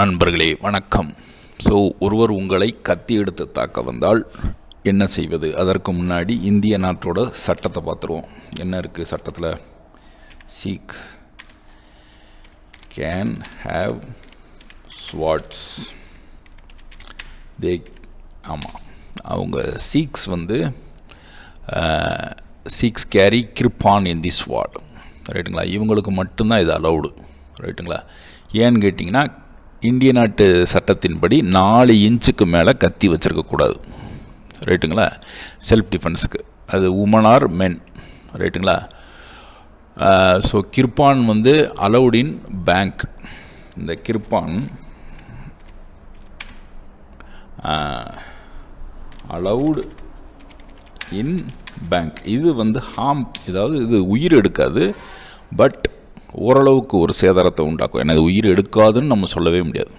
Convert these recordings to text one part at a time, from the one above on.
நண்பர்களே வணக்கம். ஒருவர் உங்களை கத்தி எடுத்து தாக்க வந்தால் என்ன செய்வது? அதற்கு முன்னாடி இந்திய நாட்டோட சட்டத்தை பார்த்துருவோம். என்ன இருக்குது சட்டத்தில்? Sikh can have swords. ஆமாம், அவங்க Sikhs Sikhs carry kirpan in the sword. ரைட்டுங்களா? இவங்களுக்கு மட்டும்தான் இது அலௌடு. ரைட்டுங்களா? ஏன்னு கேட்டிங்கன்னா, இந்திய நாட்டு சட்டத்தின்படி 4 இன்ச்சுக்கு மேலே கத்தி வச்சுருக்கக்கூடாது. ரைட்டுங்களா? செல்ஃப் டிஃபென்ஸுக்கு, அது உமன் ஆர் மென். ரைட்டுங்களா? கிருப்பான் அலௌட் இன் பேங்க். இந்த கிருப்பான் அலௌடு இன் பேங்க். இது இதாவது இது உயிர் எடுக்காது, பட் ஓரளவுக்கு ஒரு சேதாரத்தை உண்டாக்கும். ஏன்னா இது உயிர் எடுக்காதுன்னு நம்ம சொல்லவே முடியாது.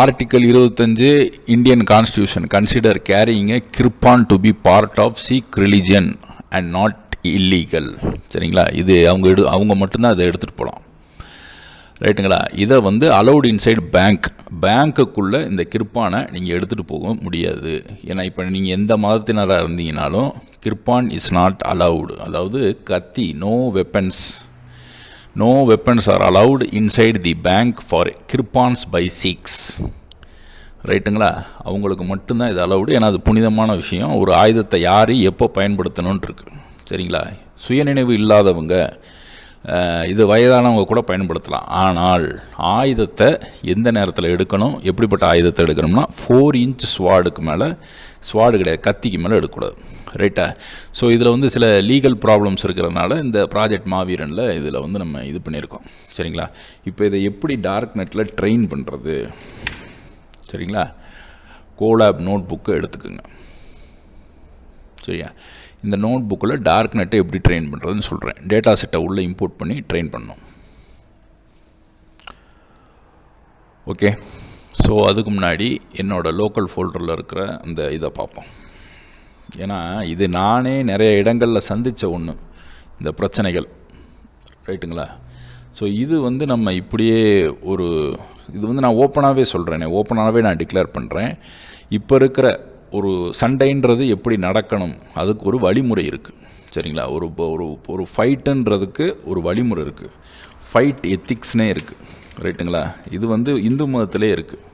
Article 25 Indian constitution consider carrying a kirpan to be part of Sikh religion and not illegal. சரிங்களா? இது அவங்க மட்டும்தான் இதை எடுத்துகிட்டு போகலாம். ரைட்டுங்களா? இதை அலௌட் இன்சைட் பேங்க்குள்ளே இந்த கிருப்பானை நீங்கள் எடுத்துகிட்டு போக முடியாது. ஏன்னா இப்போ நீங்கள் எந்த மதத்தினராக இருந்தீங்கனாலும் கிருப்பான் இஸ் நாட் அலௌடு. அதாவது கத்தி, no weapons are allowed inside the bank for kirpans by Sikhs. ரைட்டுங்களா? அவங்களுக்கு மட்டும்தான் இது அலௌடு. ஏன்னா அது புனிதமான விஷயம். ஒரு ஆயுதத்தை யார் எப்போ பயன்படுத்தணும்னு இருக்குது. சரிங்களா? சுயநினைவு இல்லாதவங்க, இது வயதானவங்க கூட பயன்படுத்தலாம். ஆனால் ஆயுதத்தை எந்த நேரத்தில் எடுக்கணும், எப்படிப்பட்ட ஆயுதத்தை எடுக்கணும்னா 4 இன்ச் ஸ்வாடுக்கு மேலே, ஸ்வாடு கிடையாது, கத்திக்கு மேலே எடுக்கக்கூடாது. ரைட்டா? இதில் சில லீகல் ப்ராப்ளம்ஸ் இருக்கிறதுனால இந்த ப்ராஜெக்ட் மாவீரனில் இதில் நம்ம இது பண்ணியிருக்கோம். சரிங்களா? இப்போ இதை எப்படி டார்க் நெட்டில் ட்ரெயின் பண்ணுறது? சரிங்களா? கோலாப் நோட் புக்கை எடுத்துக்கோங்க. சரியா? இந்த நோட் புக்கில் டார்க் நெட்டை எப்படி ட்ரெயின் பண்ணுறதுன்னு சொல்கிறேன். டேட்டா செட்டை உள்ளே இம்போர்ட் பண்ணி ட்ரெயின் பண்ணணும். ஓகே. அதுக்கு முன்னாடி என்னோடய லோக்கல் ஃபோல்டரில் இருக்கிற அந்த இதை பார்ப்போம். ஏன்னா இது நானே நிறைய இடங்களில் சந்தித்த ஒன்று, இந்த பிரச்சனைகள். ரைட்டுங்களா? இது நம்ம இப்படியே இது நான் ஓப்பனாகவே சொல்கிறேனே, ஓப்பனாகவே நான் டிக்ளேர் பண்ணுறேன். இப்போ இருக்கிற ஒரு சண்டைன்றது எப்படி நடக்கணும், அதுக்கு ஒரு வழிமுறை இருக்குது. சரிங்களா? ஒரு ஃபைட்டுன்றதுக்கு ஒரு வழிமுறை இருக்குது. ஃபைட் எத்திக்ஸ்னே இருக்குது. ரைட்டுங்களா? இது இந்து மதத்திலே இருக்குது.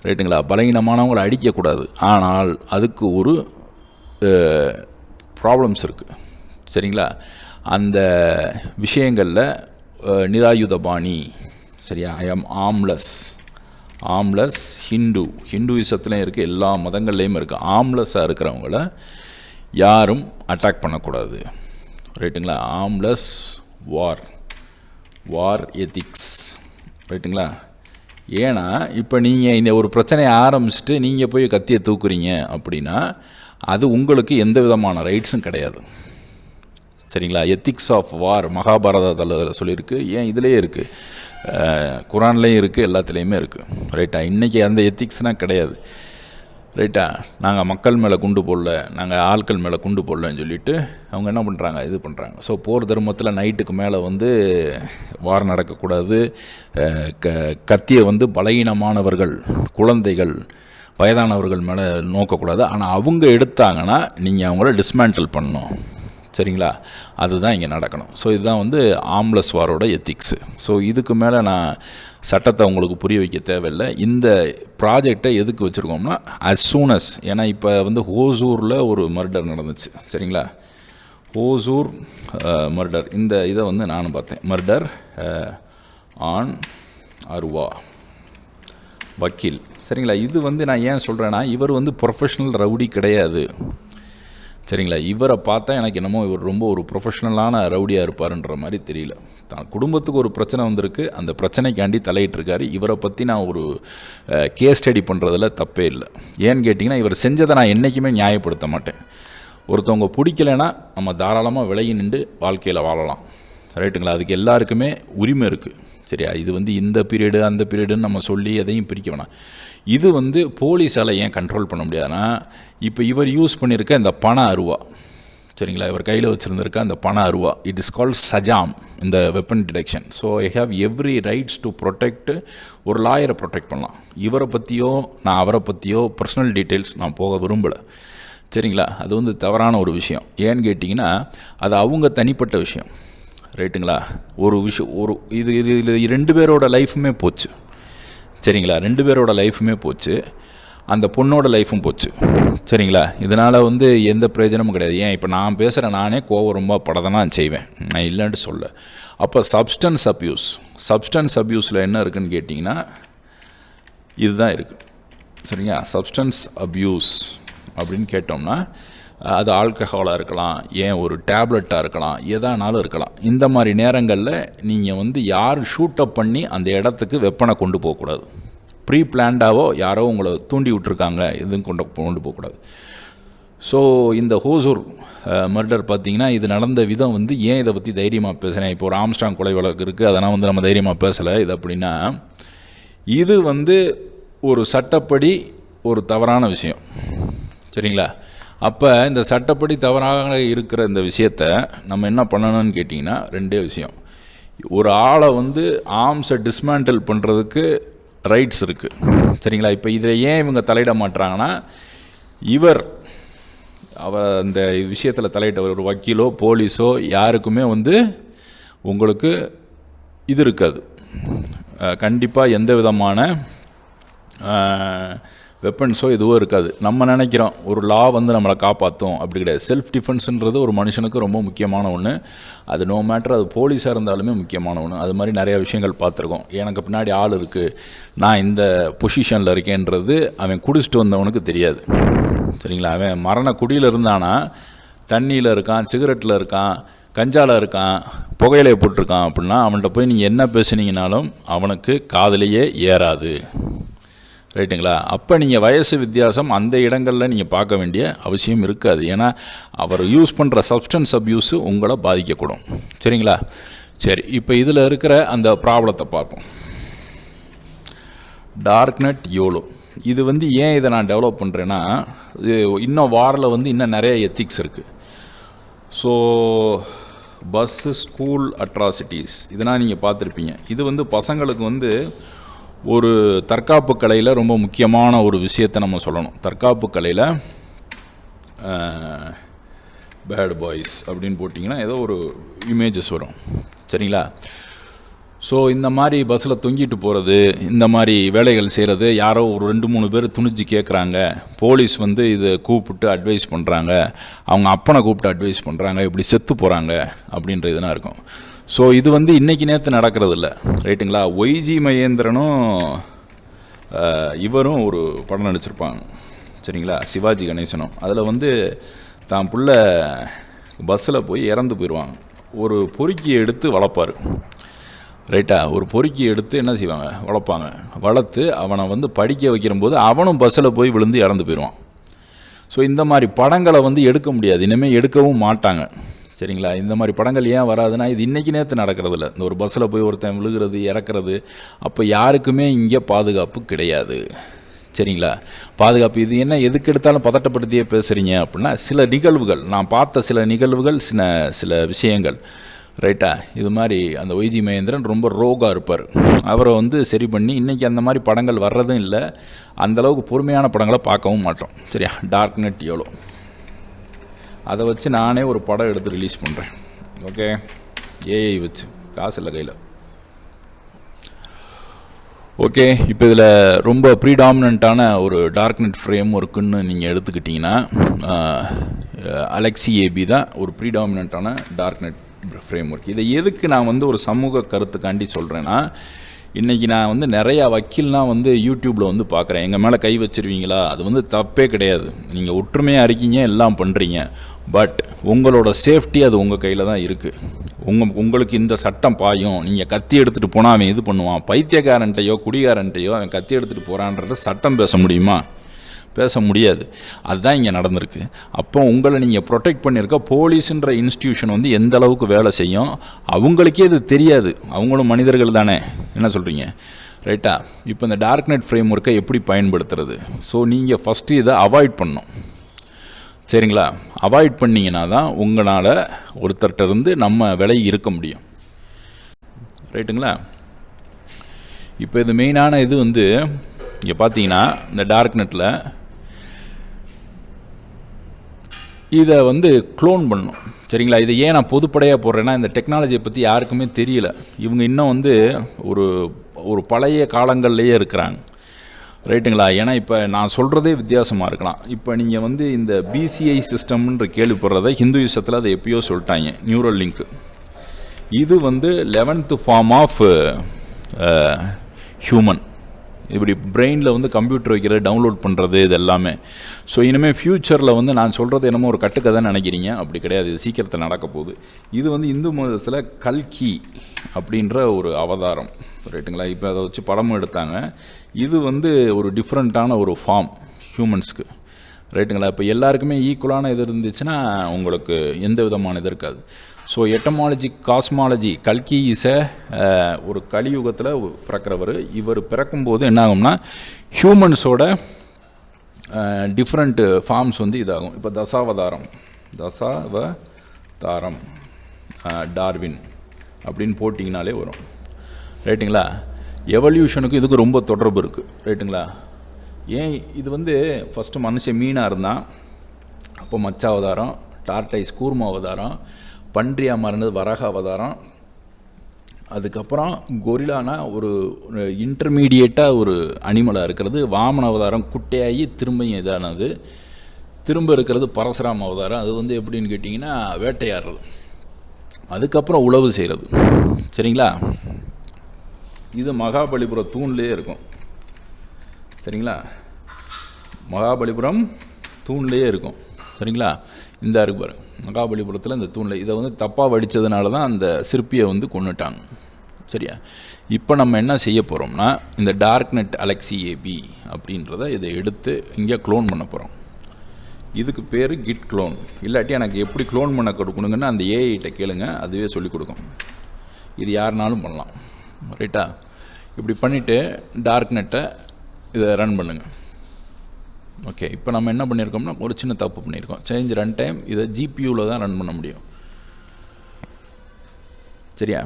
ரைட்டுங்களா? பலகீனமானவங்களை அடிக்கக்கூடாது. ஆனால் அதுக்கு ஒரு ப்ராப்ளம்ஸ் இருக்குது. சரிங்களா? அந்த விஷயங்களில் நிராயுதபாணி, சரியா, ஐ ஆம் ஆம்லெஸ் ஹிந்துவிசத்துலேயும் இருக்குது, எல்லா மதங்கள்லேயும் இருக்குது. ஆம்லெஸ்ஸாக இருக்கிறவங்கள யாரும் அட்டாக் பண்ணக்கூடாது. ரைட்டுங்களா? ஆம்லெஸ் வார் எத்திக்ஸ். ரைட்டுங்களா? ஏன்னா இப்போ நீங்கள் இந்த ஒரு பிரச்சனையை ஆரம்பிச்சுட்டு நீங்கள் போய் கத்தியை தூக்குறீங்க அப்படின்னா அது உங்களுக்கு எந்த விதமான ரைட்ஸும் கிடையாது. சரிங்களா? எத்திக்ஸ் ஆஃப் வார் மகாபாரதத்தில் சொல்லியிருக்கு. ஏன் இதிலே இருக்குது, குரான்லேயும் இருக்குது, எல்லாத்துலேயுமே இருக்குது. ரைட்டா? இன்றைக்கி அந்த எத்திக்ஸ்னால் கிடையாது. ரைட்டா? நாங்கள் மக்கள் மேலே குண்டு போடல, நாங்கள் ஆட்கள் மேலே குண்டு போடலன்னு சொல்லிவிட்டு அவங்க என்ன பண்ணுறாங்க, இது பண்ணுறாங்க. போர் தர்மத்தில் நைட்டுக்கு மேலே வார் நடக்கக்கூடாது. கத்தியை பலகீனமானவர்கள், குழந்தைகள், வயதானவர்கள் மேலே நோக்கக்கூடாது. ஆனால் அவங்க எடுத்தாங்கன்னா நீங்கள் அவங்கள டிஸ்மேண்டில் பண்ணணும். சரிங்களா? அதுதான் இங்கே நடக்கணும். இதுதான் ஆம்லெஸ் வாரோட எத்திக்ஸு. இதுக்கு மேலே நான் சட்டத்தை உங்களுக்கு புரிய வைக்க தேவையில்லை. இந்த ப்ராஜெக்டை எதுக்கு வச்சுருக்கோம்னா as soon as, ஏன்னா இப்போ ஹோசூரில் ஒரு மர்டர் நடந்துச்சு. சரிங்களா? ஹோசூர் மர்டர், இந்த இதை நானும் பார்த்தேன். மர்டர் ஆன் அர்வா வக்கீல். சரிங்களா? இது நான் ஏன் சொல்கிறேன்னா, இவர் ப்ரொஃபஷ்னல் ரவுடி கிடையாது. சரிங்களா? இவரை பார்த்தா எனக்கு என்னமோ இவர் ரொம்ப ஒரு ப்ரொஃபஷ்னலான ரவுடியாக இருப்பாருன்ற மாதிரி தெரியல. தான் குடும்பத்துக்கு ஒரு பிரச்சனை வந்திருக்கு, அந்த பிரச்சனைக்காண்டி தலையிட்டிருக்காரு. இவரை பற்றி நான் ஒரு கேஸ் ஸ்டடி பண்ணுறதில் தப்பே இல்லை. ஏன்னு கேட்டிங்கன்னா, இவர் செஞ்சதை நான் என்றைக்குமே நியாயப்படுத்த மாட்டேன். ஒருத்தவங்க பிடிக்கலைன்னா நம்ம தாராளமாக விலகி நின்று வாழ்க்கையில் வாழலாம். ரைட்டுங்களா? அதுக்கு எல்லாருக்குமே உரிமை இருக்குது. சரியா? இது இந்த பீரியடு அந்த பீரியடுன்னு நம்ம சொல்லி எதையும் பிரிக்க வேணாம். இது போலீஸால் ஏன் கண்ட்ரோல் பண்ண முடியாதுன்னா, இப்போ இவர் யூஸ் பண்ணியிருக்க இந்த பண அருவா, சரிங்களா. இவர் கையில் வச்சுருந்துருக்க அந்த பண அருவா, இட் இஸ் கால்ட் சஜாம் இந்த weapon detection. So I have every rights to protect. ஒரு லாயரை ப்ரொடெக்ட் பண்ணலாம். இவரை பற்றியோ நான் அவரை பற்றியோ பர்சனல் டீட்டெயில்ஸ் நான் போக விரும்பலை, சரிங்களா. அது வந்து தவறான ஒரு விஷயம். ஏன்னு கேட்டிங்கன்னா அது அவங்க தனிப்பட்ட விஷயம், ரைட்டுங்களா. ஒரு விஷயம் இது 2 பேரோட லைஃபுமே போச்சு, சரிங்களா. 2 பேரோட லைஃபுமே போச்சு, அந்த பொண்ணோட லைஃப்பும் போச்சு, சரிங்களா. இதனால் வந்து எந்த பிரயோஜனமும் கிடையாது. ஏன் இப்போ நான் பேசுகிறேன், நானே கோவம் ரொம்ப படதான் செய்வேன், நான் இல்லைன்ட்டு சொல்ல. அப்போ சப்ஸ்டன்ஸ் அப்யூஸில் என்ன இருக்குதுன்னு கேட்டிங்கன்னா இதுதான் இருக்குது, சரிங்க. சப்ஸ்டன்ஸ் அப்யூஸ் அப்படின்னு கேட்டோம்னா அது ஆல்கஹாலாக இருக்கலாம், ஏன் ஒரு டேப்லெட்டாக இருக்கலாம், எதானாலும் இருக்கலாம். இந்த மாதிரி நேரங்களில் நீங்கள் வந்து யார் ஷூட்டப் பண்ணி அந்த இடத்துக்கு வெப்பனை கொண்டு போகக்கூடாது. ப்ரீ பிளான்டாவோ யாரோ உங்களை தூண்டி விட்டுருக்காங்க, எதுவும் கொண்டு போகக்கூடாது. ஸோ இந்த ஹோசூர் மர்டர் பார்த்திங்கன்னா இது நடந்த விதம் வந்து ஏன் இதை பற்றி தைரியமாக பேசுகிறேன். இப்போ ஒரு ஆம்ஸ்ட்ராங் கொலை வழக்கு இருக்குது, அதெல்லாம் வந்து நம்ம தைரியமாக பேசலை. இது அப்படின்னா இது வந்து ஒரு சட்டப்படி ஒரு தவறான விஷயம், சரிங்களா. அப்போ இந்த சட்டப்படி தவறாக இருக்கிற இந்த விஷயத்தை நம்ம என்ன பண்ணணும்னு கேட்டிங்கன்னா 2 விஷயம். ஒரு ஆளை வந்து ஆர்ம்ஸை டிஸ்மேண்டில் பண்ணுறதுக்கு ரைட்ஸ் இருக்குது, சரிங்களா. இப்போ இதை ஏன் இவங்க தலையிட மாட்டுறாங்கன்னா அவர் அந்த விஷயத்தில் தலையிட்ட ஒரு வக்கீலோ போலீஸோ யாருக்குமே வந்து உங்களுக்கு இது இருக்காது, கண்டிப்பாக எந்த விதமான வெப்பன்ஸோ எதுவோ இருக்காது. நம்ம நினைக்கிறோம் ஒரு லா வந்து நம்மளை காப்பாற்றும், அப்படி கிடையாது. செல்ஃப் டிஃபென்ஸுன்றது ஒரு மனுஷனுக்கு ரொம்ப முக்கியமான ஒன்று. அது நோ மேட்டர் அது போலீஸாக இருந்தாலுமே முக்கியமான ஒன்று. அது மாதிரி நிறையா விஷயங்கள் பார்த்துருக்கோம். எனக்கு பின்னாடி ஆள் இருக்குது, நான் இந்த பொசிஷனில் இருக்கேன்றது அவன் குடிச்சிட்டு வந்தவனுக்கு தெரியாது, சரிங்களா. அவன் மரண குடியில் இருந்தானா தண்ணியில் இருக்கான், சிகரெட்டில் இருக்கான், கஞ்சாவில் இருக்கான், புகையிலையை போட்டிருக்கான் அப்படின்னா அவன்கிட்ட போய் நீங்கள் என்ன பேசுனீங்கனாலும் அவனுக்கு காதலையே ஏறாது, ரைட்டுங்களா. அப்போ நீங்கள் வயசு வித்தியாசம் அந்த இடங்களில் நீங்கள் பார்க்க வேண்டிய அவசியம் இருக்காது. ஏன்னா அவர் யூஸ் பண்ணுற சப்ஸ்டன்ஸ் அப்யூஸு உங்களை பாதிக்கக்கூடும், சரிங்களா. சரி, இப்போ இதில் இருக்கிற அந்த ப்ராப்ளத்தை பார்ப்போம். டார்க்நெட் யோலோ இது வந்து ஏன் இதை நான் டெவலப் பண்ணுறேன்னா இன்னும் வாரில் வந்து இன்னும் நிறைய எத்திக்ஸ் இருக்குது. ஸோ பஸ்ஸு ஸ்கூல் அட்ராசிட்டிஸ் இதெல்லாம் நீங்கள் பார்த்துருப்பீங்க. இது வந்து பசங்களுக்கு வந்து ஒரு தற்காப்பு கலையில் ரொம்ப முக்கியமான ஒரு விஷயத்தை நம்ம சொல்லணும். தற்காப்பு கலையில் பேட் பாய்ஸ் அப்படின்னு போட்டிங்கன்னா ஏதோ ஒரு இமேஜஸ் வரும், சரிங்களா. ஸோ இந்த மாதிரி பஸ்ஸில் தொங்கிட்டு போகிறது, இந்த மாதிரி வேலைகள் செய்கிறது, யாரோ ஒரு 2-3 பேர் துணிஞ்சு கேட்குறாங்க, போலீஸ் வந்து இதை கூப்பிட்டு அட்வைஸ் பண்ணுறாங்க, அவங்க அப்பனை கூப்பிட்டு அட்வைஸ் பண்ணுறாங்க, இப்படி செத்து போகிறாங்க அப்படின்ற இதெல்லாம் இருக்கும். ஸோ இது வந்து இன்றைக்கி நேற்று நடக்கிறது இல்லை, ரைட்டுங்களா. ஒய்ஜி மகேந்திரனும் இவரும் ஒரு படம் நடிச்சிருப்பாங்க, சரிங்களா, சிவாஜி கணேசனும். அதில் வந்து தான் புள்ள பஸ்ஸில் போய் இறந்து போயிடுவாங்க. ஒரு பொறுக்கியை எடுத்து வளர்ப்பார், ரைட்டா. ஒரு பொறுக்கி எடுத்து என்ன செய்வாங்க, வளர்ப்பாங்க. வளர்த்து அவனை வந்து படிக்க வைக்கிறம்போது அவனும் பஸ்ஸில் போய் விழுந்து இறந்து போயிடுவான். ஸோ இந்த மாதிரி படங்களை வந்து எடுக்க முடியாது, இனிமேல் எடுக்கவும் மாட்டாங்க, சரிங்களா. இந்த மாதிரி படங்கள் ஏன் வராதுன்னா இது இன்றைக்கி நேற்று நடக்கிறதில்ல. இந்த ஒரு பஸ்ஸில் போய் ஒருத்தன் விழுகிறது இறக்குறது, அப்போ யாருக்குமே இங்கே பாதுகாப்பு கிடையாது, சரிங்களா. பாதுகாப்பு இது என்ன எதுக்கு எடுத்தாலும் பதட்டப்படுத்தியே பேசுகிறீங்க அப்படின்னா சில நிகழ்வுகள் நான் பார்த்த சில நிகழ்வுகள் சில விஷயங்கள், ரைட்டா. இது மாதிரி அந்த ஒய்ஜி மகேந்திரன் ரொம்ப ரோகாக இருப்பார். அவரை வந்து சரி பண்ணி இன்றைக்கி அந்த மாதிரி படங்கள் வர்றதும் இல்லை, அந்தளவுக்கு பொறுமையான படங்களை பார்க்கவும் மாட்டோம், சரியா. டார்க்நெட் எவ்வளோ அதை வச்சு நானே ஒரு படம் எடுத்து ரிலீஸ் பண்ணுறேன், ஓகே. ஏஐ வச்சு, காசு இல்லை கையில், ஓகே. இப்போ இதில் ரொம்ப ப்ரீடாமினண்ட்டான ஒரு டார்க்நெட் ஃப்ரேம் ஒர்க்குன்னு நீங்கள் எடுத்துக்கிட்டிங்கன்னா அலெக்சி ஏபி தான் ஒரு ப்ரீடாமினண்ட்டான டார்க்நெட் ஃப்ரேம் ஒர்க். இதை எதுக்கு நான் வந்து ஒரு சமூக கருத்துக்காண்டி சொல்கிறேன்னா, இன்றைக்கி நான் வந்து நிறையா வக்கீல்லாம் வந்து யூடியூப்பில் வந்து பார்க்குறேன். எங்கள் மேலே கை வச்சுருவீங்களா, அது வந்து தப்பே கிடையாது, நீங்கள் ஒற்றுமையாக இருக்கீங்க, எல்லாம் பண்ணுறீங்க. பட் உங்களோட சேஃப்டி அது உங்கள் கையில் தான் இருக்குது. உங்களுக்கு இந்த சட்டம் பாயும், நீங்கள் கத்தி எடுத்துகிட்டு போனால் அவன் இது பண்ணுவான், பைத்தியக்காரன்ட்டையோ குடிகாரன்ட்டையோ அவன் கத்தி எடுத்துகிட்டு போகிறான்றத சட்டம் பேச முடியுமா, பேச முடியாது. அதுதான் இங்கே நடந்திருக்கு. அப்போ உங்களை நீங்கள் ப்ரொடெக்ட் பண்ணியிருக்க போலீஸுன்ற இன்ஸ்டியூஷன் வந்து எந்த அளவுக்கு வேலை செய்யும் அவங்களுக்கே இது தெரியாது. அவங்களும் மனிதர்கள் தானே, என்ன சொல்கிறீங்க, ரைட்டா. இப்போ இந்த டார்க்நெட் ஃப்ரேம் ஒர்க்கை எப்படி பயன்படுத்துறது? ஸோ நீங்கள் ஃபஸ்ட்டு இதை அவாய்ட் பண்ணணும். சரிங்களா? அவாய்ட் பண்ணிங்கன்னா தான் உங்களால் ஒருத்தர்கிட்ட இருந்து நம்ம விலை இருக்க முடியும். ரைட்டுங்களா? இப்போ இது மெயினான இது வந்து இங்கே பார்த்தீங்கன்னா இந்த டார்க் நெட்டில் இதை வந்து க்ளோன் பண்ணணும். சரிங்களா? இதை ஏன் நான் பொதுப்படையாக போடுறேன்னா, இந்த டெக்னாலஜியை பற்றி யாருக்குமே தெரியல. இவங்க இன்னும் வந்து ஒரு ஒரு பழைய காலங்கள்லேயே இருக்கிறாங்க. ரைட்டுங்களா? ஏன்னா இப்போ நான் சொல்கிறதே வித்தியாசமாக இருக்கலாம். இப்போ நீங்கள் வந்து இந்த பிசிஐ சிஸ்டம்ன்ற கேள்விப்படுறத ஹிந்துயிசத்தில் அதை எப்பயோ சொல்லிட்டாங்க, நியூரல் லிங்க்கு. இது வந்து 11th ஃபார்ம் ஆஃப் ஹியூமன். இப்படி பிரெயினில் வந்து கம்ப்யூட்டர் வைக்கிறது, டவுன்லோட் பண்ணுறது, இது எல்லாமே. ஸோ இனிமேல் ஃப்யூச்சரில் வந்து நான் சொல்கிறது என்னமோ ஒரு கட்டுக்கதை நினைக்கிறீங்க, அப்படி கிடையாது. இது சீக்கிரத்தில் நடக்க போகுது. இது வந்து இந்து மதத்தில் கல்கி அப்படின்ற ஒரு அவதாரம். ரைட்டுங்களா? இப்போ அதை வச்சு படமும் எடுத்தாங்க. இது வந்து ஒரு டிஃப்ரெண்ட்டான ஒரு ஃபார்ம் ஹியூமன்ஸ்க்கு. ரைட்டுங்களா? இப்போ எல்லாருக்குமே ஈக்குவலான இது இருந்துச்சுன்னா உங்களுக்கு எந்த விதமான இது இருக்காது. ஸோ எட்டமாலஜி, காஸ்மாலஜி, கல்கி இசை ஒரு கலியுகத்தில் பிறக்கிறவர். இவர் பிறக்கும்போது என்ன ஆகும்னா ஹியூமன்ஸோட டிஃப்ரெண்ட்டு ஃபார்ம்ஸ் வந்து இதாகும். இப்போ தசாவதாரம், டார்வின் அப்படின்னு போட்டிங்கனாலே வரும். ரைட்டுங்களா? எவல்யூஷனுக்கு இதுக்கு ரொம்ப தொடர்பு இருக்குது. ரைட்டுங்களா? ஏன் இது வந்து ஃபஸ்ட்டு மனுஷன் மீனாக இருந்தான், அப்போ மச்ச அவதாரம், டார்டைஸ் கூர்ம அவதாரம், பன்றியாக மாறினது வராக அவதாரம், அதுக்கப்புறம் கொரிலானா ஒரு இன்டர்மீடியேட்டாக ஒரு அனிமலாக இருக்கிறது வாமன அவதாரம், குட்டையாகி திரும்பியும் இதானது. திரும்ப இருக்கிறது பரசுராம அவதாரம். அது வந்து எப்படின்னு கேட்டிங்கன்னா வேட்டையாடுறது. அதுக்கப்புறம் உழவு செய்கிறது. சரிங்களா? இது மகாபலிபுரம் தூண்லேயே இருக்கும். சரிங்களா? மகாபலிபுரம் தூண்லேயே இருக்கும். சரிங்களா? இந்த இருக்கு பாருங்க, மகாபலிபுரத்தில் இந்த தூணில் இதை வந்து தப்பாக வடித்ததுனால தான் அந்த சிற்பியை வந்து கொண்டுட்டாங்க. சரியா? இப்போ நம்ம என்ன செய்ய போகிறோம்னா இந்த டார்க் நெட் அலெக்சி ஏபி அப்படின்றத இதை எடுத்து இங்கே க்ளோன் பண்ண போகிறோம். இதுக்கு பேர் கிட் க்ளோன். இல்லாட்டி எனக்கு எப்படி க்ளோன் பண்ண கொடுக்கணுங்கன்னா அந்த ஏஐட்ட கேளுங்க, அதுவே சொல்லிக் கொடுக்கும். இது யாருனாலும் பண்ணலாம். ரைட்டா? இப்படி பண்ணிவிட்டு டார்க் நெட்டை இதை ரன் பண்ணுங்கள். ஓகே, இப்போ நம்ம என்ன பண்ணியிருக்கோம்னா ஒரு சின்ன தப்பு பண்ணியிருக்கோம். சேஞ்ச் ரன் டைம், இதை ஜிபியூவில் தான் ரன் பண்ண முடியும். சரியா?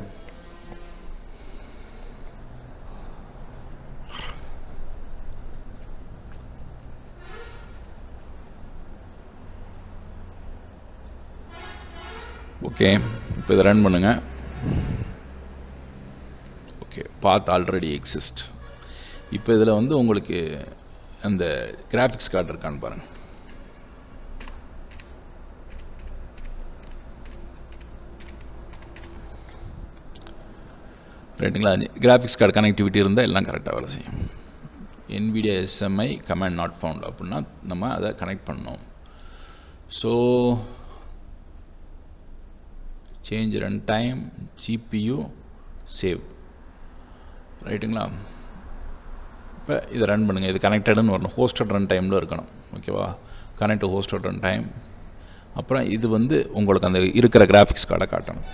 ஓகே, இப்போ இதை ரன் பண்ணுங்கள். ஓகே, பாத் ஆல்ரெடி எக்ஸிஸ்ட். இப்போ இதில் வந்து உங்களுக்கு அந்த கிராஃபிக்ஸ் கார்டு இருக்கான்னு பாருங்கள். ரைட்டுங்களா? கிராஃபிக்ஸ் கார்டு கனெக்டிவிட்டி இருந்தால் எல்லாம் கரெக்டாக வேலை செய்யும். NVIDIA SMI command not found அப்படின்னா நம்ம அதை கனெக்ட் பண்ணோம். So change run time, GPU save. ரைட்டுங்களா? இப்போ இதை ரன் பண்ணுங்கள். இது கனெக்டடுன்னு வரணும், ஹோஸ்டட் ரன் டைமில் இருக்கணும். ஓகேவா? Connect hosted run time. அப்புறம் இது வந்து உங்களுக்கு அந்த இருக்கிற கிராஃபிக்ஸ் கார்டை காட்டணும்.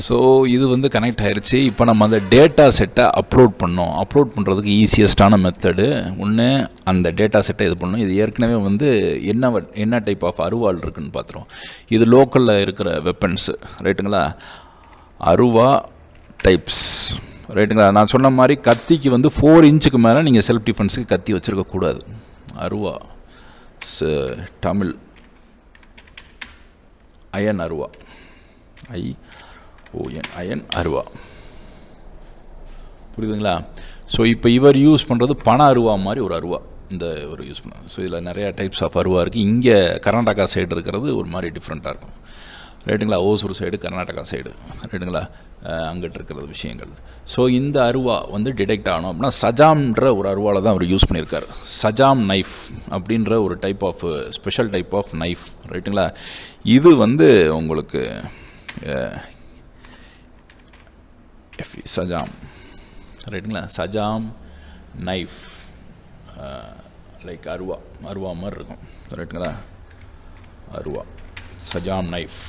ஸோ இது வந்து கனெக்ட் ஆகிருச்சு. இப்போ நம்ம அந்த டேட்டா செட்டை அப்லோட் பண்ணோம். அப்லோட் பண்ணுறதுக்கு ஈஸியஸ்டான மெத்தடு ஒன்று, அந்த டேட்டா செட்டை இது பண்ணணும். இது ஏற்கனவே வந்து என்ன டைப் ஆஃப் அருவாள் இருக்குதுன்னு பார்த்துருவோம். இது லோக்கலில் இருக்கிற வெப்பன்ஸு. ரைட்டுங்களா? அருவா டைப்ஸ். ரைட்டுங்களா? நான் சொன்ன மாதிரி கத்திக்கு வந்து 4 இன்ச்சுக்கு மேலே நீங்கள் செல்ஃப் டிஃபென்ஸுக்கு கத்தி வச்சுருக்கக்கூடாது. அருவா தமிழ் அயன் அருவா, அயன் அருவா. புரியுதுங்களா? ஸோ இப்போ இவர் யூஸ் பண்ணுறது பண அருவா மாதிரி ஒரு அருவா இந்த ஒரு யூஸ் பண்ண. ஸோ இதில் நிறையா டைப்ஸ் ஆஃப் அருவா இருக்குது. இங்கே கர்நாடகா சைடு இருக்கிறது ஒரு மாதிரி டிஃப்ரெண்ட்டாக இருக்கும். ரைட்டுங்களா? Hosur side, Karnataka side. ரைட்டுங்களா? அங்கிட்டு இருக்கிறது விஷயங்கள். ஸோ இந்த அருவா வந்து டிடெக்ட் ஆகணும் அப்படின்னா சஜாம்ன்ற ஒரு அருவாவில் தான் அவர் யூஸ் பண்ணியிருக்காரு. சஜாம் நைஃப் அப்படின்ற ஒரு type of special type of knife. ரைட்டுங்களா? இது வந்து உங்களுக்கு சஜாம். ரைட்டுங்களா? சஜாம் நைஃப் லைக் அருவா மாதிரி இருக்கும். ரைட்டுங்களா? அருவா சஜாம் நைஃப்.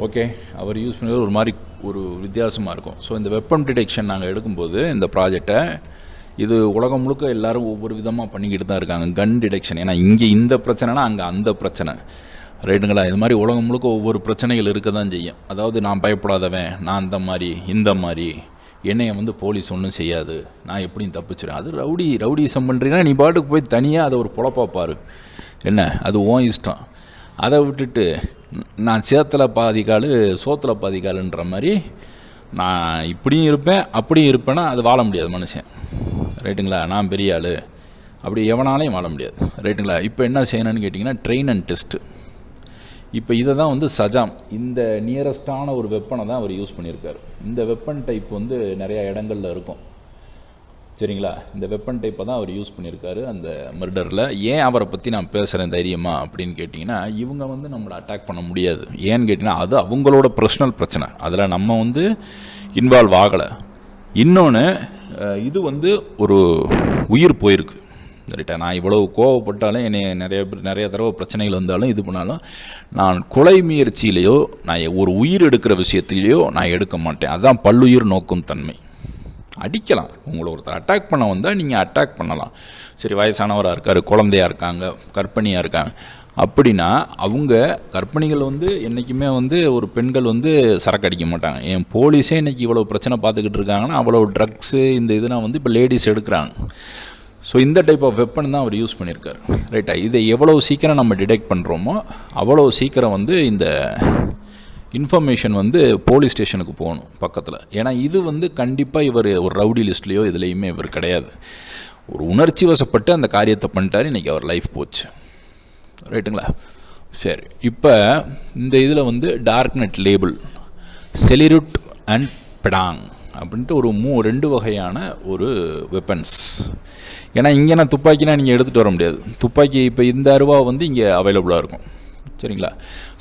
ஓகே, அவர் யூஸ் பண்ணுறது ஒரு மாதிரி ஒரு வித்தியாசமாக இருக்கும். ஸோ இந்த வெப்பன் டிடெக்ஷன் நாங்கள் எடுக்கும்போது இந்த ப்ராஜெக்டை இது உலகம் முழுக்க எல்லோரும் ஒவ்வொரு விதமாக பண்ணிக்கிட்டு தான் இருக்காங்க. கன் டிடெக்ஷன், ஏன்னா இங்கே இந்த பிரச்சனைனா அங்கே அந்த பிரச்சனை, ரைட்டுங்களா? இது மாதிரி உலகம் முழுக்க ஒவ்வொரு பிரச்சனைகள் இருக்க தான் செய்யும். அதாவது நான் பயப்படாதவன், நான் அந்த மாதிரி இந்த மாதிரி, என்னையை வந்து போலீஸ் ஒன்றும் செய்யாது, நான் எப்படியும் தப்பிச்சிடுறேன். அது ரவுடிசம் பண்ணுறீங்கன்னா நீ பாட்டுக்கு போய் தனியாக அதை ஒரு பொழப்பா பாரு, என்ன அது உன் இஷ்டம். அதை விட்டுட்டு நான் சேத்தில் பாதி கால் சோத்தில் பாதி காலுன்ற மாதிரி நான் இப்படியும் இருப்பேன் அப்படியும் இருப்பேன்னா அது வாழ முடியாது மனுஷன், ரைட்டுங்களா? நான் பெரிய ஆள் அப்படி எவனாலையும் வாழ முடியாது, ரைட்டுங்களா? இப்போ என்ன செய்யணும்னு கேட்டிங்கன்னா ட்ரெயின் அண்ட் டெஸ்ட்டு. இப்போ இதை தான் வந்து சஜாம் இந்த நியரஸ்டான ஒரு வெப்பனை தான் அவர் யூஸ் பண்ணியிருக்காரு. இந்த வெப்பன் டைப் வந்து நிறையா இடங்களில் இருக்கும், சரிங்களா? இந்த வெப்பன் டைப்பை தான் அவர் யூஸ் பண்ணியிருக்காரு அந்த மர்டரில். ஏன் அவரை பற்றி நான் பேசுகிறேன் தைரியமாக அப்படின்னு கேட்டிங்கன்னா, இவங்க வந்து நம்மளை அட்டாக் பண்ண முடியாது. ஏன்னு கேட்டிங்கன்னா அது அவங்களோட பர்சனல் பிரச்சனை, அதில் நம்ம வந்து இன்வால்வ் ஆகலை. இன்னொன்று, இது வந்து ஒரு உயிர் போயிருக்கு, ரைட்டா? நான் இவ்வளவு கோவப்பட்டாலும் என்னை நிறைய தடவை பிரச்சனைகள் வந்தாலும் இது பண்ணாலும் நான் கொலை முயற்சியிலையோ நான் ஒரு உயிர் எடுக்கிற விஷயத்திலேயோ நான் எடுக்க மாட்டேன். அதுதான் பல்லுயிர் நோக்கும் தன்மை. அடிக்கலாம், உங்களை ஒருத்தர் அட்டாக் பண்ண வந்தால் நீங்கள் அட்டாக் பண்ணலாம். சரி, வயசானவராக இருக்கார், குழந்தையாக இருக்காங்க, கர்ப்பிணியாக இருக்காங்க அப்படின்னா அவங்க கர்ப்பிணிகள் வந்து என்றைக்குமே வந்து ஒரு பெண்கள் வந்து சரக்கு அடிக்க மாட்டாங்க. என் போலீஸே இன்றைக்கி இவ்வளோ பிரச்சனை பார்த்துக்கிட்டு இருக்காங்கன்னா அவ்வளோ ட்ரக்ஸு இந்த இதெல்லாம் வந்து இப்போ லேடிஸ் எடுக்கிறாங்க. ஸோ இந்த டைப் ஆஃப் வெப்பன் தான் அவர் யூஸ் பண்ணியிருக்காரு, ரைட்டா? இதை எவ்வளோ சீக்கிரம் நம்ம டிடெக்ட் பண்ணுறோமோ அவ்வளோ சீக்கிரம் வந்து இந்த இன்ஃபர்மேஷன் வந்து போலீஸ் ஸ்டேஷனுக்கு போகணும் பக்கத்தில். ஏன்னா இது வந்து கண்டிப்பாக இவர் ஒரு ரவுடி லிஸ்ட்லேயோ இதுலேயுமே இவர் கிடையாது. ஒரு உணர்ச்சி வசப்பட்டு அந்த காரியத்தை பண்ணிட்டார், இன்றைக்கி அவர் லைஃப் போச்சு, ரைட்டுங்களா? சரி, இப்போ இந்த இதில் வந்து டார்க் நெட் லேபிள், செலிருட் அண்ட் பெடாங் அப்படின்ட்டு ஒரு 2 வகையான ஒரு வெப்பன்ஸ். ஏன்னா இங்கே நான் துப்பாக்கினா நீங்கள் எடுத்துகிட்டு வர முடியாது. துப்பாக்கி இப்போ இந்த அருவா வந்து இங்கே அவைலபிளாக இருக்கும், சரிங்களா?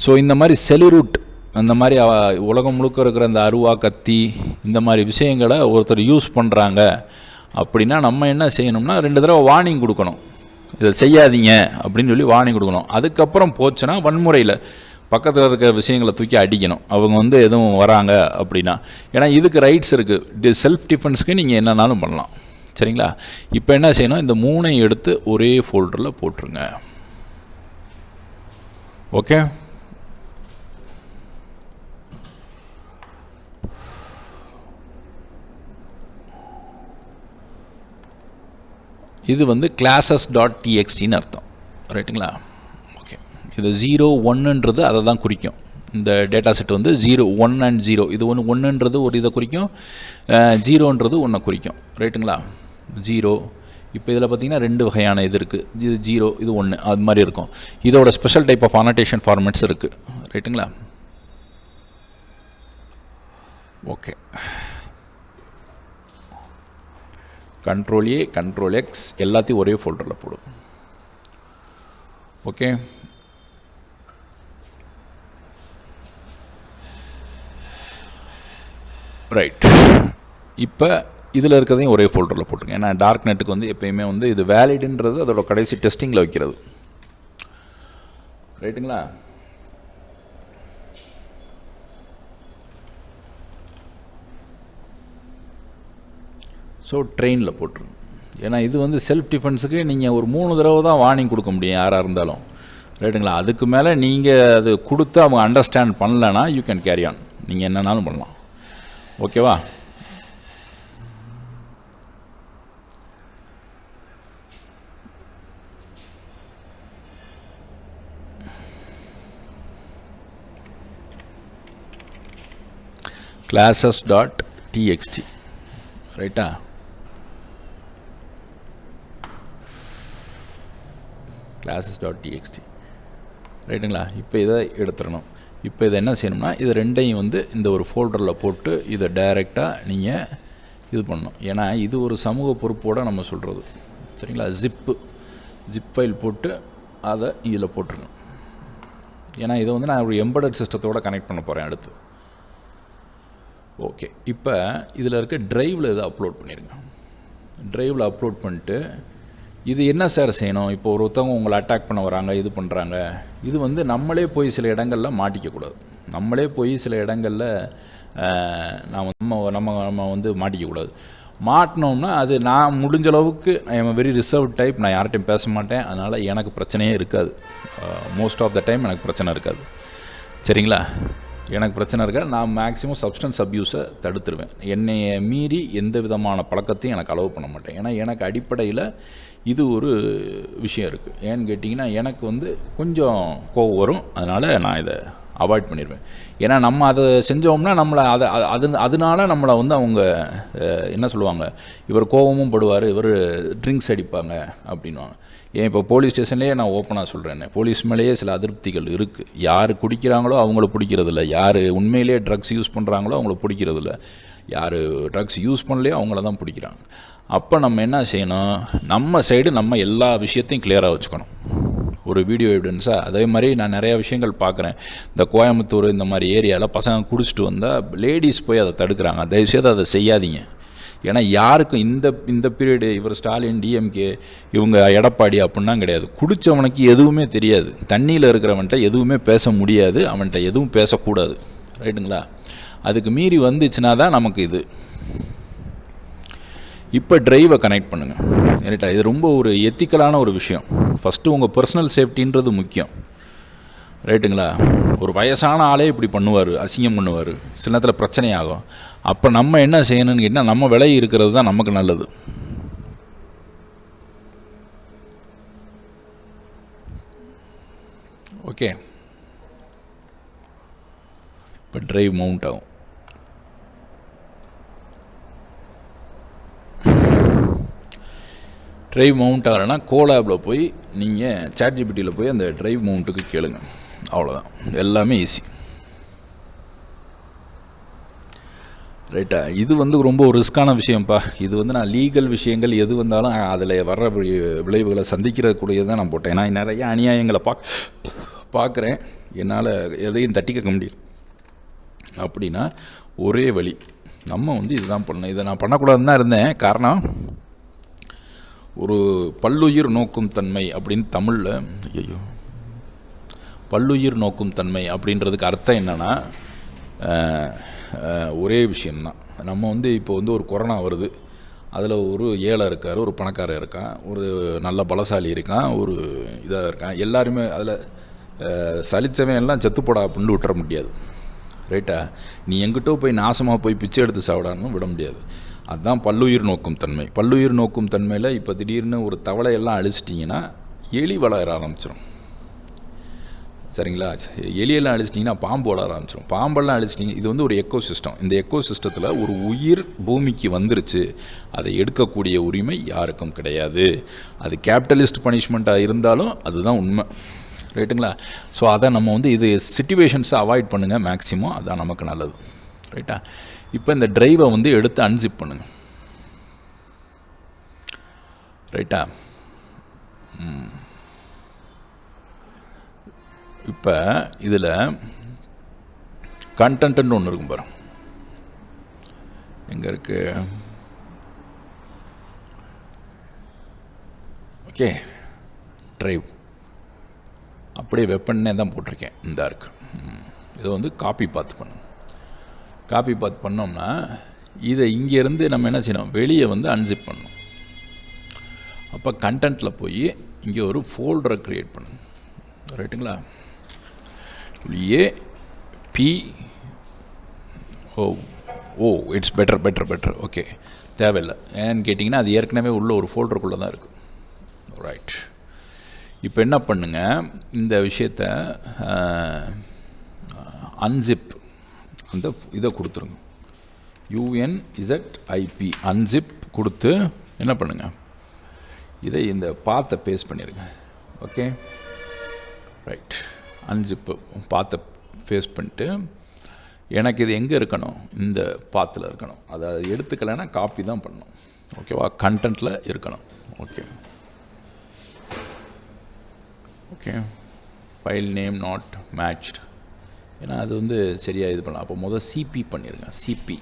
ஸோ இந்த மாதிரி செலிருட் அந்த மாதிரி உலகம் முழுக்க இருக்கிற அந்த அருவா கத்தி இந்த மாதிரி விஷயங்களை ஒருத்தர் யூஸ் பண்ணுறாங்க அப்படின்னா நம்ம என்ன செய்யணும்னா 2 தடவை வார்னிங் கொடுக்கணும், இதை செய்யாதீங்க அப்படின்னு சொல்லி வார்னிங் கொடுக்கணும். அதுக்கப்புறம் போச்சுன்னா வன்முறையில் பக்கத்தில் இருக்கிற விஷயங்களை தூக்கி அடிக்கணும் அவங்க வந்து எதுவும் வராங்க அப்படின்னா. ஏன்னா இதுக்கு ரைட்ஸ் இருக்குது, செல்ஃப் டிஃபென்ஸ்க்கு நீங்கள் என்னன்னாலும் பண்ணலாம், சரிங்களா? இப்போ என்ன செய்யணும், இந்த 3ஐயும் எடுத்து ஒரே ஃபோல்டரில் போட்டுருங்க. ஓகே, இது வந்து classes.txtன்னு அர்த்தம், ரைட்டுங்களா? ஓகே, இது 0 1ன்றது அதை தான் குறிக்கும். இந்த டேட்டா செட் வந்து 0 1 and 0, இது 1ன்றது ஒரு இதை குறிக்கும், 0ன்றது 1 குறிக்கும், ரைட்டுங்களா? 0. இப்போ இதில் பார்த்திங்கன்னா 2 வகையான இது இருக்குது, இது 0 இது 1 அது மாதிரி இருக்கும். இதோட special type of annotation formats இருக்குது, ரைட்டுங்களா? Okay, Ctrl A Ctrl X எல்லாத்தையும் ஒரே ஃபோல்டரில் போடும். Okay, right. இப்போ இதில் இருக்கிறதையும் ஒரே ஃபோல்டரில் போட்டுருங்க. ஏன்னா டார்க் நெட்டுக்கு வந்து எப்பயுமே வந்து இது வேலிடுன்றது அதோட கடைசி டெஸ்டிங்கில் வைக்கிறது, ரைட்டுங்களா? ஸோ ட்ரெயினில் போட்டுருங்க. ஏன்னா இது வந்து செல்ஃப் டிஃபென்ஸுக்கு நீங்கள் ஒரு 3 தடவை தான் வார்னிங் கொடுக்க முடியும் யாராக இருந்தாலும், ரைட்டுங்களா? அதுக்கு மேலே நீங்கள் அது கொடுத்து அவங்க அண்டர்ஸ்டாண்ட் பண்ணலைன்னா யூ கேன் கேரி ஆன், நீங்கள் என்னன்னாலும் பண்ணலாம், ஓகேவா? classes.txt, ரைட்டா? classes.txt, ரைட்டுங்களா? இப்போ இதை எடுத்துடணும். இப்போ இதை என்ன செய்யணும்னா இது 2ஐயும் வந்து இந்த ஒரு ஃபோல்டரில் போட்டு இதை டைரெக்டாக நீங்கள் இது பண்ணணும். ஏன்னா இது ஒரு சமூக பொறுப்போடு நம்ம சொல்கிறது, சரிங்களா? ஜிப் ஃபைல் போட்டு அதை இதில் போட்டுருங்க. ஏன்னா இதை வந்து நான் ஒரு எம்பெடட் சிஸ்டத்தோடு கனெக்ட் பண்ண போகிறேன் அடுத்து. ஓகே, இப்போ இதில் இருக்க ட்ரைவில் இதை அப்லோட் பண்ணிடுங்க. ட்ரைவில் அப்லோட் பண்ணிட்டு இது என்ன சார் செய்யணும்? இப்போ ஒருத்தவங்க உங்களை அட்டாக் பண்ண வராங்க, இது பண்ணுறாங்க, இது வந்து நம்மளே போய் சில இடங்களில் மாட்டிக்கக்கூடாது. நம்மளே போய் சில இடங்களில் நம்ம வந்து மாட்டிக்கக்கூடாது. மாட்டினோம்னா அது நான் முடிஞ்ச அளவுக்கு I am very reserve type. நான் யார்கிட்டையும் பேச மாட்டேன். அதனால் எனக்கு பிரச்சனையே இருக்காது. மோஸ்ட் ஆஃப் த டைம் எனக்கு பிரச்சனை இருக்காது. சரிங்களா? எனக்கு பிரச்சனை இருக்காது. நான் மேக்ஸிமம் சப்ஸ்டன்ஸ் அப்யூஸை தடுத்துருவேன். என்னைய மீறி எந்த விதமான பழக்கத்தையும் எனக்கு அலோவ் பண்ண மாட்டேன். ஏன்னா எனக்கு அடிப்படையில் இது ஒரு விஷயம் இருக்குது. ஏன்னு கேட்டிங்கன்னா, எனக்கு வந்து கொஞ்சம் கோவம் வரும். அதனால் நான் இதை அவாய்ட் பண்ணிடுவேன். ஏன்னா நம்ம அதை செஞ்சோம்னா நம்மளை அதனால நம்மளை வந்து அவங்க என்ன சொல்லுவாங்க, இவர் கோவமும் படுவார், இவர் ட்ரிங்க்ஸ் அடிப்பாங்க அப்படின்வாங்க. ஏன் இப்போ போலீஸ் ஸ்டேஷன்லேயே நான் ஓப்பனாக சொல்கிறேன்னு, போலீஸ் மேலேயே சில அதிருப்திகள் இருக்குது. யார் குடிக்கிறாங்களோ அவங்கள பிடிக்கிறதில்ல, யார் உண்மையிலேயே ட்ரக்ஸ் யூஸ் பண்ணுறாங்களோ அவங்கள பிடிக்கிறதில்ல, யார் ட்ரக்ஸ் யூஸ் பண்ணலையோ அவங்கள தான் பிடிக்கிறாங்க. அப்போ நம்ம என்ன செய்யணும், நம்ம சைடு நம்ம எல்லா விஷயத்தையும் கிளியராக வச்சுக்கணும். ஒரு வீடியோ எவிடன்ஸாக அதே மாதிரி நான் நிறையா விஷயங்கள் பார்க்குறேன். இந்த கோயம்புத்தூர் இந்த மாதிரி ஏரியாவில் பசங்க குடிச்சிட்டு வந்தால் லேடிஸ் போய் அதை தடுக்கிறாங்க. தயவுசெய்து அதை செய்யாதீங்க. ஏன்னா யாருக்கும் இந்த பீரியடு இவர் ஸ்டாலின், டிஎம்கே, இவங்க எடப்பாடி அப்படின்னா கிடையாது. குடித்தவனுக்கு எதுவுமே தெரியாது. தண்ணியில் இருக்கிறவன்ட்ட எதுவுமே பேச முடியாது, அவன்கிட்ட எதுவும் பேசக்கூடாது. ரைட்டுங்களா? அதுக்கு மீறி வந்துச்சுன்னா தான் நமக்கு இது. இப்போ டிரைவை கனெக்ட் பண்ணுங்கள். ரைட்டா? இது ரொம்ப ஒரு எத்திக்கலான ஒரு விஷயம். ஃபஸ்ட்டு உங்கள் பர்சனல் சேஃப்டின்றது முக்கியம். ரைட்டுங்களா? ஒரு வயசான ஆளே இப்படி பண்ணுவார், அசிங்கம் பண்ணுவார், சில நேரத்தில் பிரச்சனையாகும். அப்போ நம்ம என்ன செய்யணும்னு கேட்டால், நம்ம விலகி இருக்கிறது தான் நமக்கு நல்லது. ஓகே, இப்போ டிரைவ் மவுண்ட் ஆகும். டிரைவ் மவுண்ட் ஆகலைன்னா கோலாபில் போய் நீங்கள் சாட்ஜிபிட்டியில் போய் அந்த டிரைவ் மவுண்ட்டுக்கு கேளுங்க. அவ்வளோதான், எல்லாமே ஈஸி. ரைட்டா? இது வந்து ரொம்ப ஒரு ரிஸ்க்கான விஷயம்ப்பா. இது வந்து நான் லீகல் விஷயங்கள் எது வந்தாலும் அதில் வர்ற விளைவுகளை சந்திக்கிறக்கூடியது தான் நான் போட்டேன். நான் நிறைய அநியாயங்களை பார்க்குறேன். என்னால் எதையும் தட்டிக்க முடியும். அப்படின்னா ஒரே வழி, நம்ம வந்து இதுதான் பண்ணணும். இதை நான் பண்ணக்கூடாதுன்னு தான் இருந்தேன். காரணம், ஒரு பல்லுயிர் நோக்கும் தன்மை அப்படின்னு தமிழில், ஐயோ, பல்லுயிர் நோக்கும் தன்மை அப்படின்றதுக்கு அர்த்தம் என்னென்னா, ஒரே விஷயம்தான். நம்ம வந்து இப்போ வந்து ஒரு கொரோனா வருது, அதில் ஒரு ஏழை இருக்கார், ஒரு பணக்காரர் இருக்கான், ஒரு நல்ல பலசாலி இருக்கான், ஒரு இதாக இருக்கான். எல்லாருமே அதில் சலிச்சவன் எல்லாம் செத்துப்போடா அப்படின்னு விட்டுற முடியாது. ரைட்டா? நீ எங்கிட்டோ போய் நாசமாக போய் பிச்சை எடுத்து சாப்பிடான்னு விட முடியாது. அதுதான் பல்லுயிர் நோக்கும் தன்மை. பல்லுயிர் நோக்கும் தன்மையில் இப்போ திடீர்னு ஒரு தவளையெல்லாம் அழிச்சிட்டிங்கன்னா எலி வளர ஆரம்பிச்சிடும். சரிங்களா? எலியெல்லாம் அழிச்சிட்டிங்கன்னா பாம்பு வளர ஆரம்பிச்சிடும். பாம்பெல்லாம் அழிச்சிட்டிங்க. இது வந்து ஒரு எக்கோ சிஸ்டம். இந்த எக்கோ சிஸ்டத்தில் ஒரு உயிர் பூமிக்கு வந்துருச்சு, அதை எடுக்கக்கூடிய உரிமை யாருக்கும் கிடையாது. அது கேபிட்டலிஸ்ட் பனிஷ்மெண்ட்டாக இருந்தாலும் அதுதான் உண்மை. ரைட்டுங்களா? ஸோ அதை நம்ம வந்து இது சிச்சுவேஷன்ஸை அவாய்ட் பண்ணுங்கள் மேக்ஸிமம். அதுதான் நமக்கு நல்லது. ரைட்டா? இப்போ இந்த டிரைவை வந்து எடுத்து அன்சிப் பண்ணுங்கள். ரைட்டா? இப்போ இதில் கண்டென்ட்னு ஒன்று இருக்கும் பாரு. எங்கே இருக்கு? ஓகே, டிரைவ் அப்படியே வெப்பன்னே தான் போட்டிருக்கேன். இந்த இருக்கு. இதை வந்து காப்பி பார்த்து பண்ணணும். காப்பி பார்த்து பண்ணோம்னா இதை இங்கேருந்து நம்ம என்ன செய்யணும், வெளியே வந்து அன்சிப் பண்ணணும். அப்போ கண்டென்ட்டில் போய் இங்கே ஒரு ஃபோல்டரை க்ரியேட் பண்ணணும். ரைட்டுங்களா? B it's better. ஓகே, தேவையில்லை. ஏன்னு கேட்டிங்கன்னா அது ஏற்கனவே உள்ள ஒரு ஃபோல்டருக்குள்ளே தான் இருக்குது. ரைட். இப்போ என்ன பண்ணுங்க, இந்த விஷயத்தை அன்சிப் அந்த இதை கொடுத்துருங்க. UNZIP அன்சிப் கொடுத்து என்ன பண்ணுங்க, இதை இந்த பாத்தை பேஸ்ட் பண்ணிடுங்க. Okay, right. அன்சிப்பு பாத்தை பேஸ்ட் பண்ணிட்டு, எனக்கு இது எங்கே இருக்கணும், இந்த பாத்தில் இருக்கணும். அதை எடுத்துக்கலைன்னா காப்பி தான் பண்ணணும். ஓகேவா? கண்டென்ட்டில் இருக்கணும். Okay, file name not matched. ஏன்னா அது வந்து சரியாக இது பண்ணலாம். அப்போ முதல் சிபி பண்ணிடுங்க. சிபி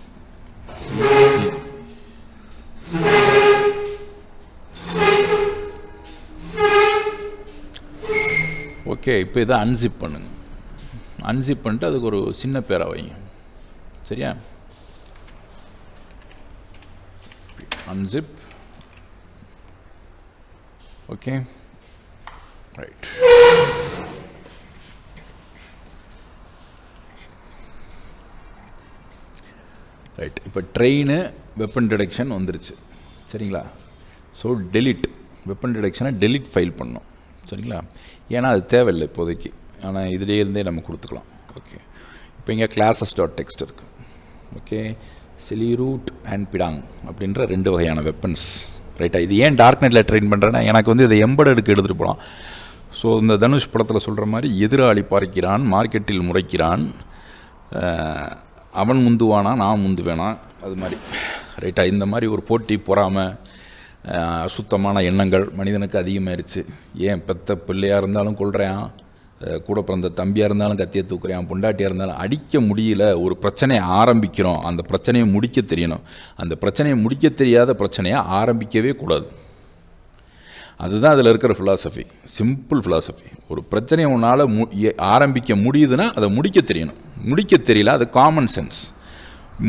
ஓகே, இப்போ இதை அன்சிப் பண்ணுங்க. அன்சிப் பண்ணிட்டு அதுக்கு ஒரு சின்ன பேரை வைங்க. சரியா? அன்சிப். Okay, right. ரைட், இப்போ ட்ரெயின் வெப்பன் டிடெக்ஷன் வந்துருச்சு. சரிங்களா? ஸோ டெலிட் வெப்பன் டிடெக்ஷனை டெலிட் ஃபைல் பண்ணோம். சரிங்களா? ஏன்னா அது தேவையில்லை இப்போதைக்கு. ஆனால் இதிலே இருந்தே நம்ம கொடுத்துக்கலாம். ஓகே, இப்போ இங்கே classes.txt இருக்குது. ஓகே, செலிரூட் அண்ட் பிடாங் அப்படின்ற 2 வகையான வெப்பன்ஸ். ரைட்டா? இது ஏன் டார்க் நெட்டில் ட்ரெயின் பண்ணுறேன்னா, எனக்கு வந்து இதை எம்பெடடுக்கு எடுத்துகிட்டு போகலாம். ஸோ இந்த தனுஷ் படத்தில் சொல்கிற மாதிரி எதிராளி பார்க்கிறான், மார்க்கெட்டில் முறைக்கிறான், அவன் முந்துவானா நான் முந்துவேனா, அது மாதிரி. ரைட்டா? இந்த மாதிரி ஒரு போட்டி பொறாமல் அசுத்தமான எண்ணங்கள் மனிதனுக்கு அதிகமாகிடுச்சு. ஏன் பெத்த பிள்ளையாக இருந்தாலும் கொள்கிறான், கூட பிறந்த தம்பியாக இருந்தாலும் கத்தியை தூக்குறான், பொண்டாட்டியாக இருந்தாலும் அடிக்க முடியல. ஒரு பிரச்சனையை ஆரம்பிக்கிறோம், அந்த பிரச்சனையை முடிக்க தெரியணும். அந்த பிரச்சனையை முடிக்க தெரியாத பிரச்சனையை ஆரம்பிக்கவே கூடாது. அதுதான் அதில் இருக்கிற ஃபிலாசபி, சிம்பிள் ஃபிலாசபி. ஒரு பிரச்சனையை உன்னால் ஆரம்பிக்க முடியுதுன்னா அதை முடிக்க தெரியணும். முடிக்க தெரியல, அது காமன் சென்ஸ்.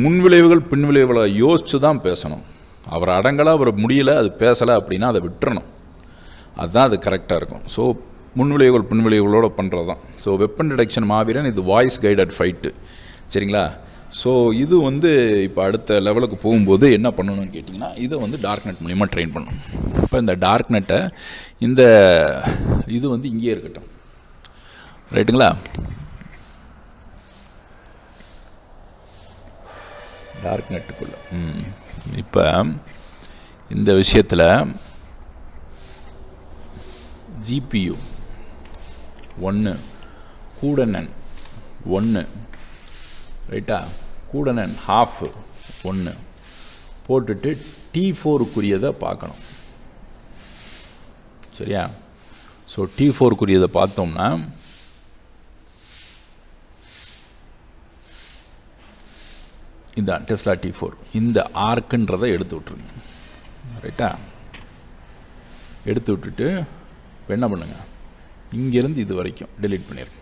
முன்விளைவுகள் பின்விளைவுகளை யோசித்து தான் பேசணும். அவர் அடங்கலாக அவர் முடியலை, அது பேசலை அப்படின்னா அதை விட்டுறணும். அதுதான் அது கரெக்டாக இருக்கும். ஸோ முன்விளைவுகள் பின்விளைவுகளோடு பண்ணுறது தான். ஸோ வெப்பன் டிடெக்ஷன் மாவீரன் இது வாய்ஸ் கைடட் ஃபைட்டு. சரிங்களா? ஸோ இது வந்து இப்போ அடுத்த லெவலுக்கு போகும்போது என்ன பண்ணணும்னு கேட்டிங்கன்னா, இதை வந்து டார்க் நெட் மூலிமா ட்ரெயின் பண்ணணும். இப்போ இந்த டார்க் நெட்டை இந்த இது வந்து இங்கேயே இருக்கட்டும். ரைட்டுங்களா? டார்க் நெட்டுக்குள்ளே இப்போ இந்த விஷயத்தில் ஜிபியு 1 கூடனன் 1, ரைட்டா? கூடனன் ½ 1 போட்டுட்டு T4க்குரியதை பார்க்கணும். சரியா? ஸோ T4க்குரியதை பார்த்தோம்னா இதுதான் டெஸ்லா T4. இந்த ஆர்க்குன்றதை எடுத்து விட்ருங்க. ரைட்டா? எடுத்து விட்டுட்டு இப்போ என்ன பண்ணுங்க, இங்கேருந்து இது வரைக்கும் டெலீட் பண்ணிடுங்க.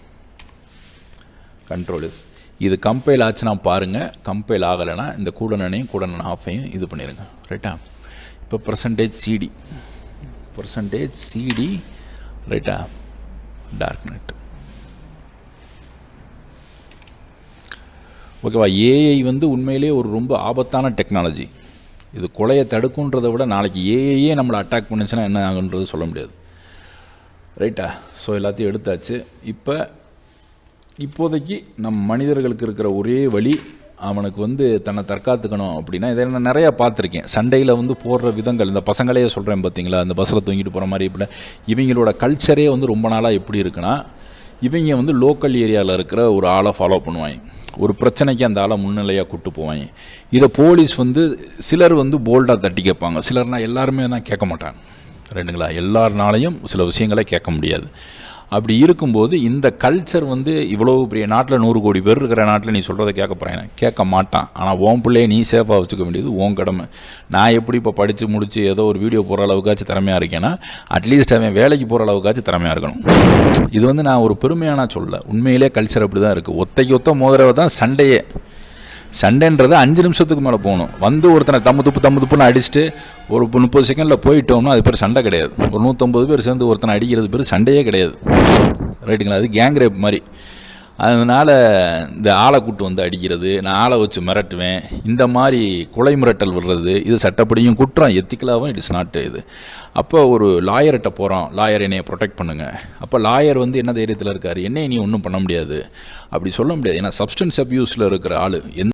Control S. இது கம்பைல் ஆச்சுன்னா பாருங்கள், கம்பைல் ஆகலைன்னா இந்த கூடனையும் கூடனன் ½ இது பண்ணிடுங்க. ரைட்டா? இப்போ %CD ரைட்டா? Dark net. ஓகேவா? ஏஐ வந்து உண்மையிலே ஒரு ரொம்ப ஆபத்தான டெக்னாலஜி. இது கொலையை தடுக்குன்றதை விட நாளைக்கு ஏஐயே நம்மளை அட்டாக் பண்ணிச்சுன்னா என்ன ஆகுன்றது சொல்ல முடியாது. ரைட்டா? ஸோ எல்லாத்தையும் எடுத்தாச்சு. இப்போதைக்கு நம் மனிதர்களுக்கு இருக்கிற ஒரே வழி, அவனுக்கு வந்து தன்னை தற்காத்துக்கணும் அப்படின்னா, இதை நான் நிறையா பார்த்துருக்கேன். சண்டையில் வந்து போடுற விதங்கள், இந்த பசங்களே சொல்கிறேன் பார்த்தீங்களா, அந்த பஸ்ஸில் தூங்கிட்டு போகிற மாதிரி. இப்படி இவங்களோட கல்ச்சரே வந்து ரொம்ப நாளாக எப்படி இருக்குன்னா, இவங்க வந்து லோக்கல் ஏரியாவில் இருக்கிற ஒரு ஆளை ஃபாலோ பண்ணுவாங்க. ஒரு பிரச்சனைக்கு அந்த ஆளை முன்னிலையாக கூப்பிட்டு போவாங்க. இதை போலீஸ் வந்து சிலர் வந்து போல்டாக தட்டி கேட்பாங்க, சிலர்னால் எல்லாருமே தான் கேட்க மாட்டாங்க. ரைட்டுங்களா? எல்லாருனாலையும் சில விஷயங்களை கேட்க முடியாது. அப்படி இருக்கும்போது இந்த கல்ச்சர் வந்து இவ்வளோ பெரிய நாட்டில் 100 கோடி பேர் இருக்கிற நாட்டில் நீ சொல்கிறத கேட்க மாட்டான். ஆனால் உன் பிள்ளையை நீ சேஃபாக வச்சுக்க வேண்டியது உன் கடமை. நான் எப்படி இப்போ படித்து முடித்து ஏதோ ஒரு வீடியோ போகிற அளவுக்காச்சும் திறமையாக இருக்கேன்னா, அட்லீஸ்ட் அவன் வேலைக்கு போகிற அளவுக்காச்சும் திறமையாக இருக்கணும். இது வந்து நான் ஒரு பெருமையான சொல்ல, உண்மையிலே கல்ச்சர் அப்படி தான் இருக்குது. ஒத்தைக்கு ஒத்த மோதிரவை தான் சண்டையே. சண்டைன்றது 5 நிமிஷத்துக்கு மேலே போகணும். வந்து ஒருத்தனை தம்மு துப்புன்னு அடிச்சுட்டு ஒரு 30 செகண்டில் போயிட்டோம்னா அது பேர் சண்டை கிடையாது. ஒரு 150 பேர் சேர்ந்து ஒருத்தனை அடிக்கிறது பேர் சண்டையே கிடையாது. ரைட்டுங்களா? அது கேங் ரேப் மாதிரி. அதனால் இந்த ஆளை கூட்டு வந்து அடிக்கிறது, நான் ஆளை வச்சு மிரட்டுவேன், இந்த மாதிரி கொலை மிரட்டல் விடுறது, இது சட்டப்படியும் குற்றம், எத்திக்கலாகவும் இட் இஸ் நாட் இது. அப்போ ஒரு லாயர்கிட்ட போகிறோம், லாயர் என்னையை ப்ரொடெக்ட் பண்ணுங்கள். அப்போ லாயர் வந்து என்ன தைரியத்தில் இருக்கார், என்னையை நீ ஒன்றும் பண்ண முடியாது அப்படி சொல்ல முடியாது. ஏன்னா சப்ஸ்டன்ஸ் அப்யூஸில் இருக்கிற ஆள்